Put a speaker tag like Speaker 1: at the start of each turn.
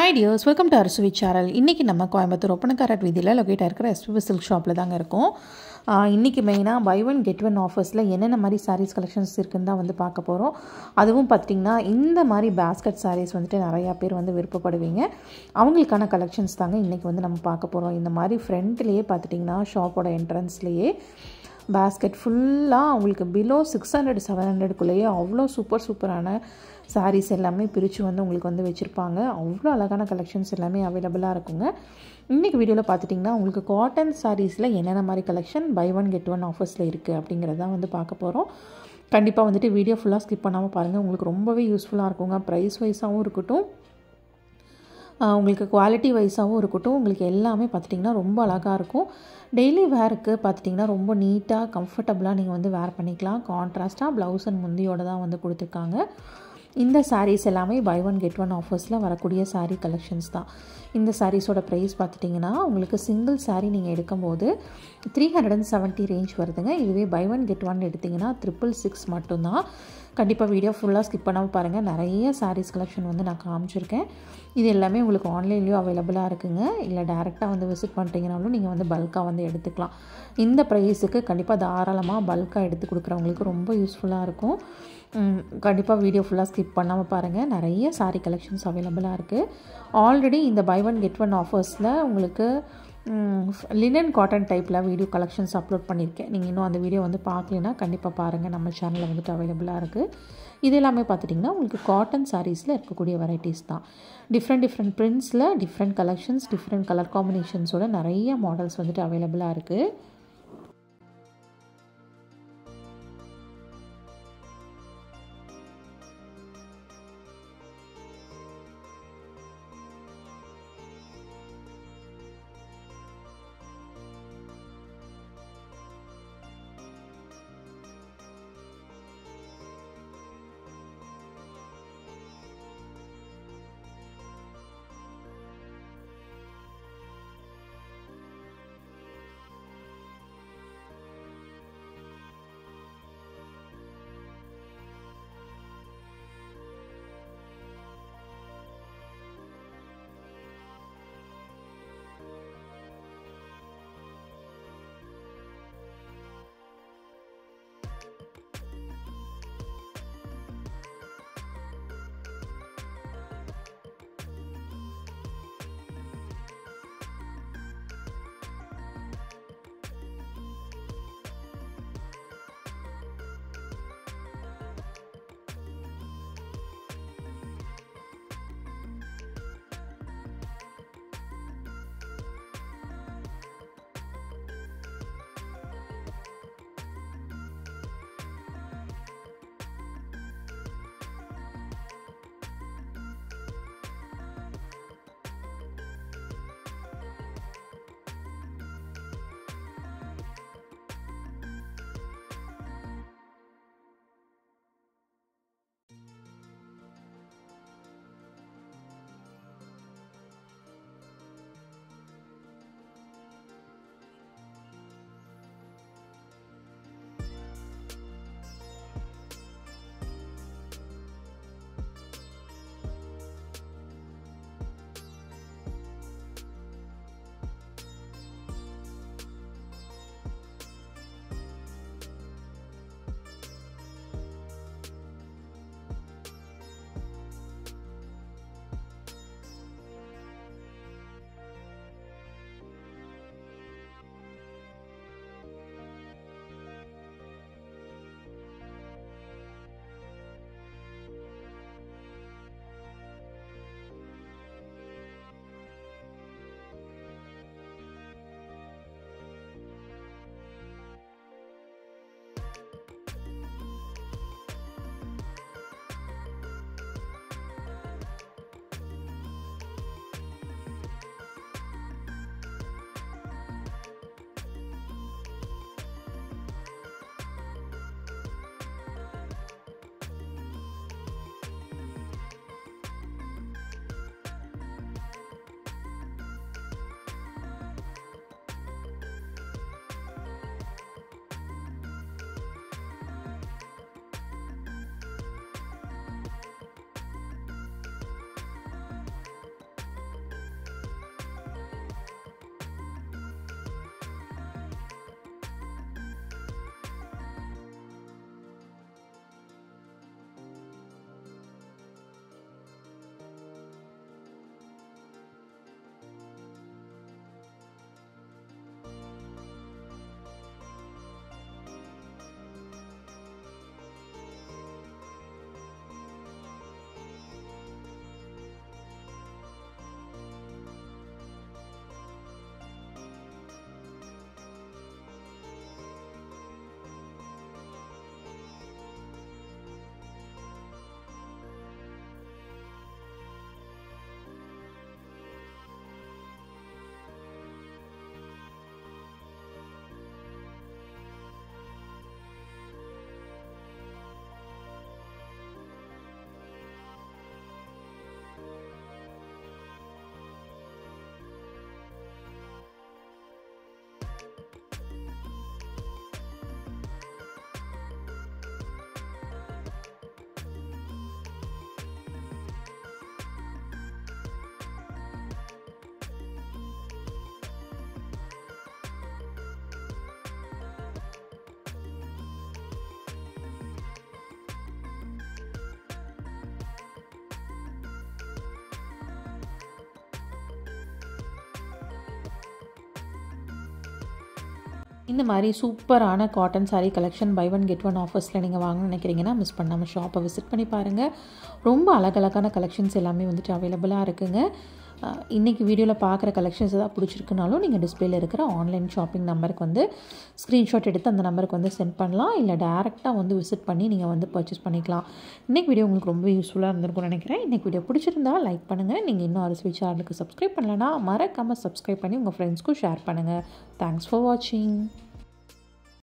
Speaker 1: Hi dears, welcome to our Sweet Channel. இன்னைக்கு நம்ம கோயம்புத்தூர் ஒப்பனக்காரர் வீதியில் லொகேட் இருக்கிற எஸ்பிபி சில்க் ஷாப்பில் தாங்க இருக்கோம். இன்றைக்கி மெயினாக பை ஒன் கெட் ஒன் ஆஃபர்ஸில் என்னென்ன மாதிரி சாரீஸ் கலெக்ஷன்ஸ் இருக்குன்னு தான் வந்து பார்க்க போகிறோம். அதுவும் பார்த்திங்கன்னா இந்த மாதிரி பேஸ்கட் சாரீஸ் வந்துட்டு நிறையா பேர் வந்து விருப்பப்படுவீங்க. அவங்களுக்கான கலெக்ஷன்ஸ் தாங்க இன்றைக்கி வந்து நம்ம பார்க்க போகிறோம். இந்த மாதிரி ஃப்ரண்ட்லேயே பார்த்துட்டிங்கன்னா ஷாப்போட என்ட்ரன்ஸ்லேயே பேஸ்கெட் ஃபுல்லாக உங்களுக்கு பிலோ 600-700குள்ளேயே அவ்வளோ சூப்பரான சாரீஸ் எல்லாமே பிரித்து வந்து உங்களுக்கு வந்து வச்சுருப்பாங்க. அவ்வளோ அழகான கலெக்ஷன்ஸ் எல்லாமே அவைலபிளாக இருக்குங்க. இன்றைக்கி வீடியோவில் பார்த்துட்டிங்கன்னா உங்களுக்கு காட்டன் சாரீஸில் என்னென்ன மாதிரி collection buy one get one ஆஃபர்ஸில் இருக்குது அப்படிங்கிறதான் வந்து பார்க்க போகிறோம். கண்டிப்பாக வந்துட்டு வீடியோ ஃபுல்லாக ஸ்கிப் பண்ணாமல் பாருங்கள். உங்களுக்கு ரொம்பவே யூஸ்ஃபுல்லாக இருக்குங்க. ப்ரைஸ் வைஸாகவும் இருக்கட்டும், உங்களுக்கு குவாலிட்டி வைஸாகவும் இருக்கட்டும், உங்களுக்கு எல்லாமே பார்த்துட்டிங்கன்னா ரொம்ப அழகாக இருக்கும். டெய்லி வேருக்கு பார்த்துட்டிங்கன்னா ரொம்ப நீட்டாக கம்ஃபர்டபுளாக நீங்கள் வந்து வேர் பண்ணிக்கலாம். கான்ட்ராஸ்ட்டாக ப்ளவுஸ் அண்ட் முந்தியோடு தான் வந்து கொடுத்துருக்காங்க. இந்த சாரீஸ் எல்லாமே பை ஒன் கெட் ஒன் ஆஃபர்ஸில் வரக்கூடிய சாரீ கலெக்ஷன்ஸ் தான். இந்த சாரீஸோட ப்ரைஸ் பார்த்துட்டிங்கன்னா உங்களுக்கு சிங்கிள் சாரீ நீங்கள் எடுக்கும்போது 370 ரேஞ்ச் வருதுங்க. இதுவே பை ஒன் கெட் ஒன் எடுத்திங்கன்னா 666 மட்டும்தான். கண்டிப்பாக வீடியோ ஃபுல்லாக ஸ்கிப் பண்ணாமல் பாருங்கள். நிறைய சாரீஸ் கலெக்ஷன் வந்து நான் காமிச்சிருக்கேன். இது எல்லாமே உங்களுக்கு ஆன்லைன்லேயும் அவைலபிளாக இருக்குங்க. இல்லை டேரெக்டாக வந்து விசிட் பண்ணிட்டீங்கனாலும் நீங்கள் வந்து பல்காக வந்து எடுத்துக்கலாம். இந்த ப்ரைஸுக்கு கண்டிப்பாக தாராளமாக பல்காக எடுத்து கொடுக்குறவங்களுக்கு ரொம்ப யூஸ்ஃபுல்லாக இருக்கும். கண்டிப்பாக வீடியோ ஃபுல்லாக ஸ்கிப் பண்ணாமல் பாருங்கள். நிறைய சாரீ கலெக்ஷன்ஸ் அவைலபிளாக இருக்குது. ஆல்ரெடி இந்த பை ஒன் கெட் ஒன் ஆஃபர்ஸில் உங்களுக்கு லினன் காட்டன் டைப்பில் வீடியோ கலெக்ஷன்ஸ் அப்லோட் பண்ணியிருக்கேன். நீங்கள் இன்னும் அந்த வீடியோ வந்து பார்க்கலன்னா கண்டிப்பாக பாருங்கள். நம்ம சேனலில் வந்துட்டு அவைலபிளாக இருக்குது. இது எல்லாமே பார்த்துட்டிங்கன்னா உங்களுக்கு காட்டன் சாரீஸில் இருக்கக்கூடிய வெரைட்டிஸ் தான். டிஃப்ரெண்ட் பிரிண்ட்ஸில் டிஃப்ரெண்ட் கலெக்ஷன்ஸ், டிஃப்ரெண்ட் கலர் காம்பினேஷன்ஸோட நிறைய மாடல்ஸ் வந்துட்டு அவைலபிளாக இருக்குது. இந்த மாதிரி சூப்பரான cotton sari collection buy one get one ஆஃபர்ஸில் நீங்கள் வாங்கணும்னு நினைக்கிறீங்கன்னா மிஸ் பண்ணாமல் ஷாப்பை விசிட் பண்ணி பாருங்கள். ரொம்ப அழகழகான கலெக்ஷன்ஸ் எல்லாமே வந்துட்டு அவைலபிளாக இருக்குங்க. இன்றைக்கி வீடியோவில் பார்க்குற கலெக்ஷன்ஸ் எதாவது பிடிச்சிருக்குனாலும் நீங்கள் டிஸ்பிளேல இருக்கிற ஆன்லைன் ஷாப்பிங் நம்பருக்கு வந்து ஸ்க்ரீன்ஷாட் எடுத்து அந்த நம்பருக்கு வந்து சென்ட் பண்ணலாம். இல்லை டேரெக்டாக வந்து விசிட் பண்ணி நீங்கள் வந்து பர்ச்சேஸ் பண்ணிக்கலாம். இன்றைக்கி வீடியோ உங்களுக்கு ரொம்ப யூஸ்ஃபுல்லாக இருந்திருக்கும்னு நினைக்கிறேன். இன்றைக்கி வீடியோ பிடிச்சிருந்தா லைக் பண்ணுங்கள். நீங்கள் இன்னும் அரசு சேனலுக்கு சப்ஸ்கிரைப் பண்ணலன்னா மறக்காமல் சப்ஸ்கிரைப் பண்ணி உங்கள் ஃப்ரெண்ட்ஸ்க்கும் ஷேர் பண்ணுங்கள். தேங்க்ஸ் ஃபார் வாட்சிங்.